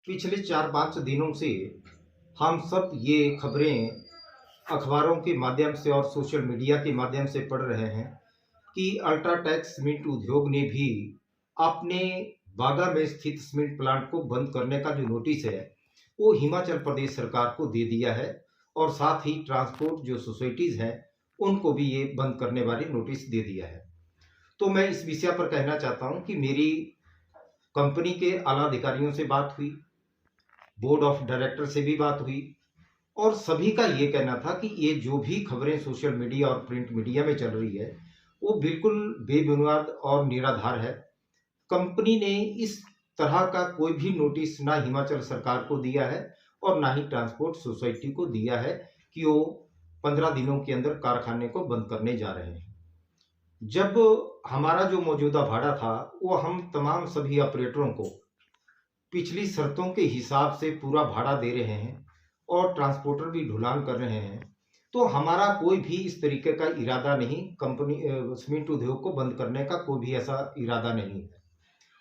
पिछले 4-5 दिनों से हम सब ये खबरें अखबारों के माध्यम से और सोशल मीडिया के माध्यम से पढ़ रहे हैं कि अल्ट्राटेक सीमेंट उद्योग ने भी अपने बागा में स्थित सीमेंट प्लांट को बंद करने का जो नोटिस है वो हिमाचल प्रदेश सरकार को दे दिया है। और साथ ही ट्रांसपोर्ट जो सोसाइटीज़ हैं उनको भी ये बंद करने वाली नोटिस दे दिया है। तो मैं इस विषय पर कहना चाहता हूँ कि मेरी कंपनी के आला अधिकारियों से बात हुई, बोर्ड ऑफ डायरेक्टर से भी बात हुई और सभी का ये कहना था कि ये जो भी खबरें सोशल मीडिया और प्रिंट मीडिया में चल रही है वो बिल्कुल बेबुनियाद और निराधार है। कंपनी ने इस तरह का कोई भी नोटिस ना हिमाचल सरकार को दिया है और ना ही ट्रांसपोर्ट सोसाइटी को दिया है कि वो 15 दिनों के अंदर कारखाने को बंद करने जा रहे हैं। जब हमारा जो मौजूदा भाड़ा था वो हम तमाम सभी ऑपरेटरों को पिछली शर्तों के हिसाब से पूरा भाड़ा दे रहे हैं और ट्रांसपोर्टर भी ढुलान कर रहे हैं, तो हमारा कोई भी इस तरीके का इरादा नहीं, कंपनी सीमेंट उद्योग को बंद करने का कोई भी ऐसा इरादा नहीं है।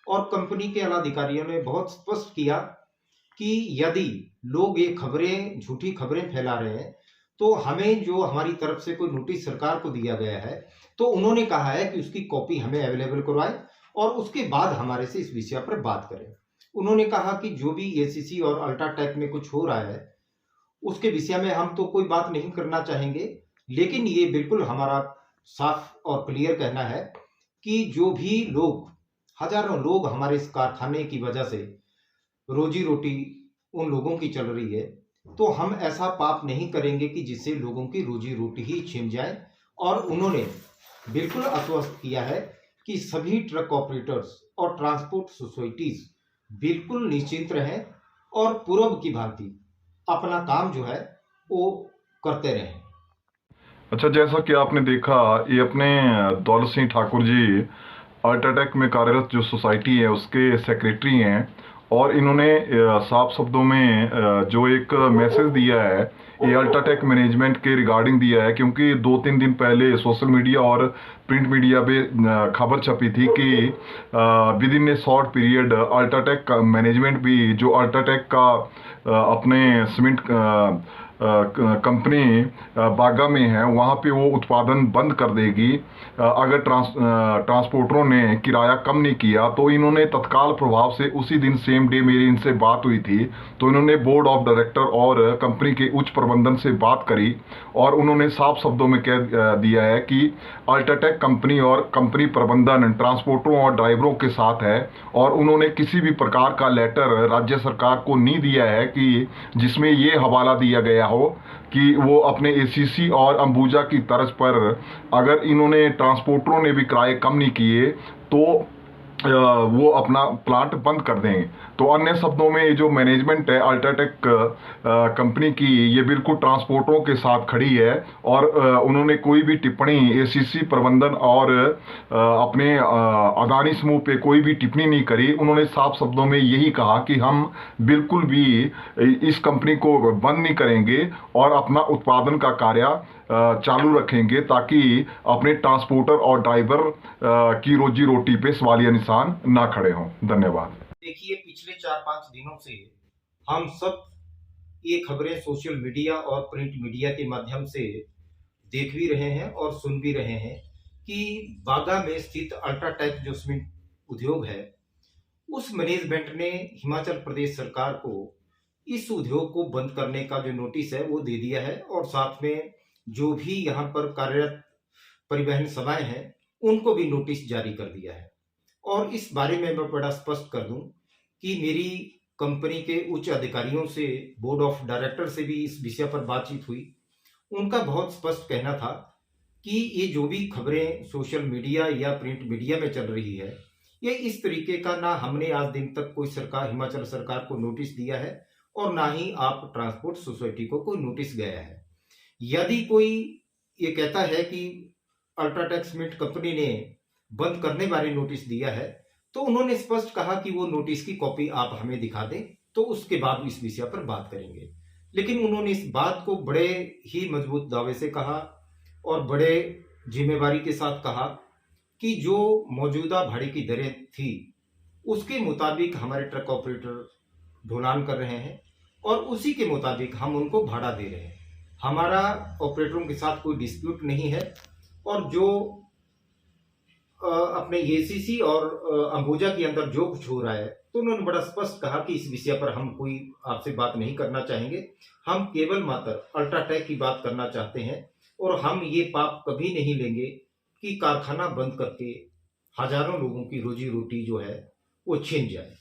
और कंपनी के आला अधिकारियों ने बहुत स्पष्ट किया कि यदि लोग ये खबरें, झूठी खबरें फैला रहे हैं तो हमें जो हमारी तरफ से कोई नोटिस सरकार को दिया गया है तो उन्होंने कहा है कि उसकी कॉपी हमें अवेलेबल करवाएं और उसके बाद हमारे से इस विषय पर बात करें। उन्होंने कहा कि जो भी एसीसी और अल्ट्राटेक में कुछ हो रहा है उसके विषय में हम तो कोई बात नहीं करना चाहेंगे, लेकिन ये बिल्कुल हमारा साफ और क्लियर कहना है कि जो भी लोग, हजारों लोग हमारे इस कारखाने की वजह से रोजी रोटी उन लोगों की चल रही है, तो हम ऐसा पाप नहीं करेंगे कि जिससे लोगों की रोजी रोटी ही छिन जाए। और उन्होंने बिल्कुल आश्वस्त किया है कि सभी ट्रक ऑपरेटर्स और ट्रांसपोर्ट सोसाइटीज बिल्कुल निश्चिंत रहें और पूर्व की भांति अपना काम जो है वो करते रहें। अच्छा, जैसा कि आपने देखा, ये अपने दौलत सिंह ठाकुर जी अल्ट्राटेक में कार्यरत जो सोसाइटी है उसके सेक्रेटरी हैं और इन्होंने साफ शब्दों में जो एक मैसेज दिया है ये अल्ट्राटेक मैनेजमेंट के रिगार्डिंग दिया है, क्योंकि 2-3 दिन पहले सोशल मीडिया और प्रिंट मीडिया पे खबर छपी थी कि with in A short period UltraTech management भी, जो अल्ट्राटेक का अपने सीमेंट कंपनी बागा में है वहाँ पे वो उत्पादन बंद कर देगी अगर ट्रांसपोर्टरों ने किराया कम नहीं किया। तो इन्होंने तत्काल प्रभाव से उसी दिन सेम डे मेरी इनसे बात हुई थी, तो इन्होंने बोर्ड ऑफ डायरेक्टर और कंपनी के उच्च प्रबंधन से बात करी और उन्होंने साफ शब्दों में कह दिया है कि अल्ट्राटेक कंपनी और कंपनी प्रबंधन ट्रांसपोर्टरों और ड्राइवरों के साथ है और उन्होंने किसी भी प्रकार का लेटर राज्य सरकार को नहीं दिया है कि जिसमें ये हवाला दिया गया हो कि वो अपने एसीसी और अंबुजा की तर्ज पर अगर इन्होंने ट्रांसपोर्टरों ने भी किराए कम नहीं किए तो वो अपना प्लांट बंद कर देंगे। तो अन्य शब्दों में ये जो मैनेजमेंट है अल्ट्राटेक कंपनी की, ये बिल्कुल ट्रांसपोर्टरों के साथ खड़ी है और उन्होंने कोई भी टिप्पणी एसीसी प्रबंधन और अपने अदानी समूह पे कोई भी टिप्पणी नहीं करी। उन्होंने साफ शब्दों में यही कहा कि हम बिल्कुल भी इस कंपनी को बंद नहीं करेंगे और अपना उत्पादन का कार्य चालू रखेंगे ताकि अपने ट्रांसपोर्टर और ड्राइवर की रोजी रोटी पे सवालिया निशान ना खड़े हों। धन्यवाद। देखिए, पिछले 4-5 दिनों से हम सब ये खबरें सोशल मीडिया और प्रिंट मीडिया के माध्यम से देख भी रहे हैं और सुन भी रहे हैं कि बागा में स्थित अल्ट्राटेक जो सीमेंट उद्योग है उस मैनेजमेंट ने हिमाचल प्रदेश सरकार को इस उद्योग को बंद करने का जो नोटिस है वो दे दिया है और साथ में जो भी यहाँ पर कार्यरत परिवहन सेवाएं हैं उनको भी नोटिस जारी कर दिया है। और इस बारे में मैं बड़ा स्पष्ट कर दूं कि मेरी कंपनी के उच्च अधिकारियों से, बोर्ड ऑफ डायरेक्टर से भी इस विषय पर बातचीत हुई। उनका बहुत स्पष्ट कहना था कि ये जो भी खबरें सोशल मीडिया या प्रिंट मीडिया में चल रही है ये इस तरीके का ना हमने आज दिन तक कोई सरकार, हिमाचल सरकार को नोटिस दिया है और ना ही आप ट्रांसपोर्ट सोसाइटी को कोई नोटिस गया है। यदि कोई ये कहता है कि अल्ट्राटेक सीमेंट कंपनी ने बंद करने वाली नोटिस दिया है तो उन्होंने स्पष्ट कहा कि वो नोटिस की कॉपी आप हमें दिखा दें तो उसके बाद इस विषय पर बात करेंगे। लेकिन उन्होंने इस बात को बड़े ही मजबूत दावे से कहा और बड़े जिम्मेवारी के साथ कहा कि जो मौजूदा भाड़े की दरें थी उसके मुताबिक हमारे ट्रक ऑपरेटर ढुलान कर रहे हैं और उसी के मुताबिक हम उनको भाड़ा दे रहे हैं। हमारा ऑपरेटरों के साथ कोई डिस्प्यूट नहीं है और जो अपने एसीसी और अंबुजा के अंदर जो कुछ हो रहा है, तो उन्होंने बड़ा स्पष्ट कहा कि इस विषय पर हम कोई आपसे बात नहीं करना चाहेंगे। हम केवल मात्र अल्ट्राटेक की बात करना चाहते हैं और हम ये पाप कभी नहीं लेंगे कि कारखाना बंद करके हजारों लोगों की रोजी रोटी जो है वो छिन जाए।